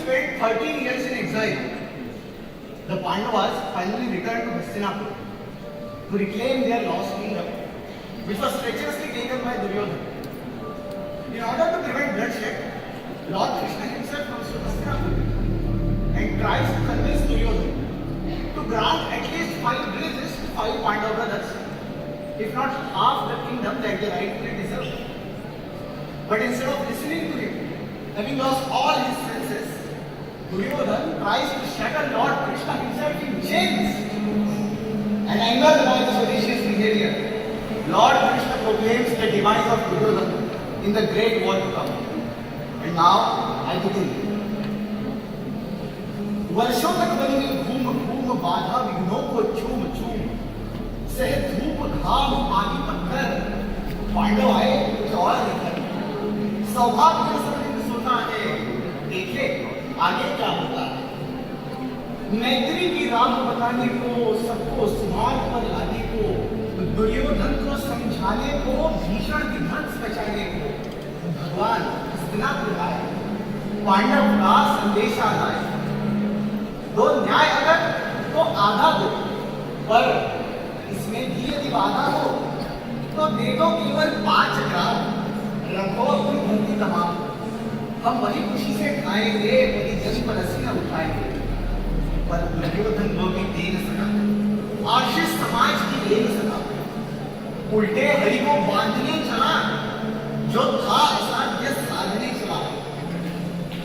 spent 13 years in exile, the Pandavas finally returned to Hastinapur to reclaim their lost kingdom, which was treacherously taken by Duryodhana. In order to prevent bloodshed, Lord Krishna himself comes to Hastinapur and tries to convince Duryodhana to grant at least 5 villages to 5 Pandava brothers, if not half the kingdom that they rightfully deserve. But instead of listening to him, having lost all his senses, Duryodhana tries to shackle Lord Krishna himself in chains. And angered by this audacious behavior, Lord Krishna proclaims the demise of Duryodhana in the great war to come. And now I begin. वर्षों तक बनी घूम घूम बाधा विघ्नों को चूम चूम सह धूप घाम पानी पत्थर पांडव आए कुछ और लेकर सौभाग्य से सोता है देखे आगे क्या होता है। मैत्री की राह बताने को सबको सुमार्ग पर लाने को दुर्योधन को समझाने को भीषण विध्वंस बचाने को भगवान हस्तिनापुर आए पांडव का संदेशा लाए। दो न्याय अगर तो आधा दो, पर इसमें भी यदि बाधा हो तो दे दो केवल 5 ग्राम, रखो अपनी धरती तमाम। हम वही खुशी से खाएंगे, वही जल पर रस्सियां उठाएंगे। पर दुर्योधन वो भी दे न सका, आशीष समाज की ले न सका। उल्टे हरि को बांधने चला, जो था असाध्य साधने चला।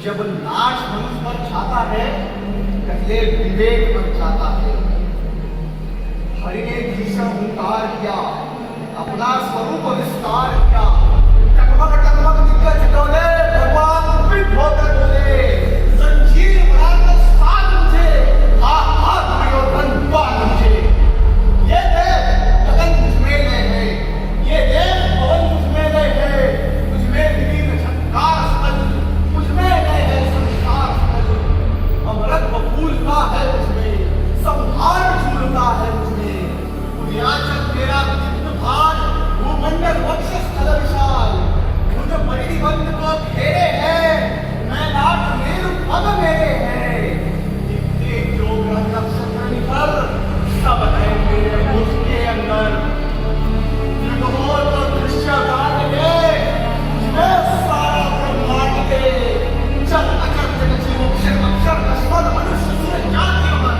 जब नाश मनुष्य पर छाता है, पहले विवेक पर जाता है। हरि ने भीषण हुंकार किया, अपना स्वरूप विस्तार किया। टकमक टकमक दिग्गज डोले, भगवान कुपित होकर बोले, जंजीर बनाकर साध मुझे, हा हा दुर्योधन बांध मुझे। ये देव गगन मुझमें लय है, ये देव पवन मुझमें लय है, मुझमें विलीन झंकार स्थल, मुझमें लय है संसार स्थल। अमृत फूलता है मुझमें, संहार झूलता है मुझमें। पुण्याचल मेरा विचित्र भार, भूमंडल वक्ष स्थल विशाल। मुझ परिबंध को घेरे है, मैं नाट मेरु पद मेरे है। जितने जो ग्रह नक्षत्र निकल, सब है मेरे मुझ के अंदर। त्रिभुवन को दृश्य काट के, मैं सारा ब्रह्मांड के चल अचल जग जीव अक्षर अक्षर नश्वर मनुष्य सूर्य जाति अमर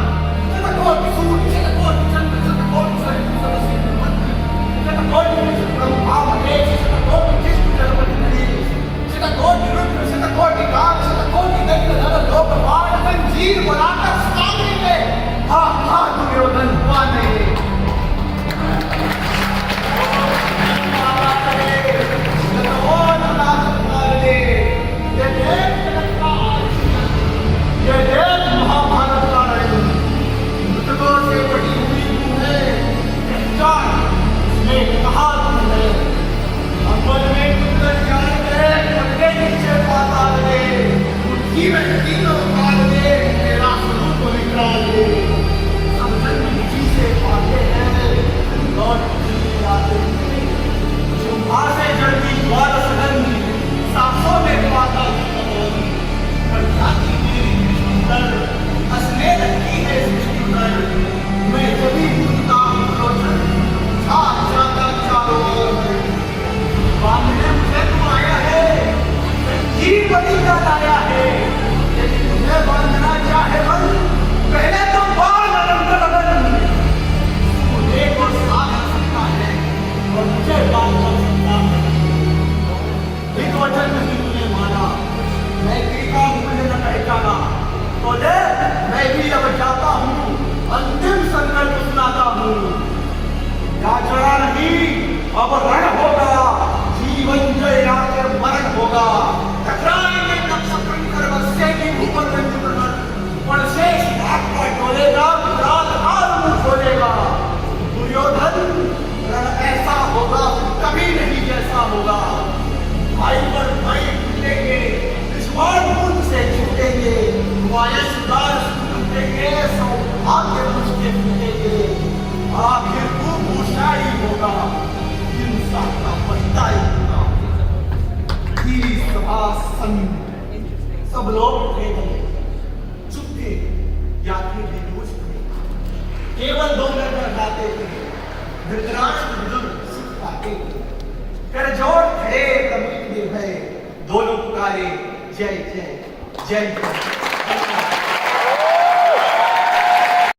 शतकोटि सूर्य शतकोटि चंद्र शतकोटि सूर्य सरस्वती मंत्र शतकोटि ब्रह्मा महेश शतकोटि विष्णु जगपति नरेश शतकोटि रुद्र शतकोटि काल शतकोटि दैत्य लोकपाल संजीव बनाकर सामने हा हा दुर्योधन पाने। अब रण होगा, जीवन जय के मरण होगा। टकराएंगे नक्षत्र कर बसेगी भूपल पर शेष भाग पर डोलेगा, विराट काल मुंह खोलेगा। दुर्योधन रण ऐसा होगा कभी नहीं जैसा होगा। भाई पर भाई टूटेंगे, दुश्मन मुंह से छूटेंगे, वायस दार छूटेंगे, सौभाग्य मुझके छूटेंगे। आखिर तू भूषाई होगा, का पछताई होगा। सब लोग थे या फिर विदुष थे। केवल 2 मिनट जाते थे। धृतराष्ट्र बुजुर्ग सिख पाते थे। कर जोड़ खड़े प्रमुख निर्भय, दोनों पुकारे जय जय जय जय।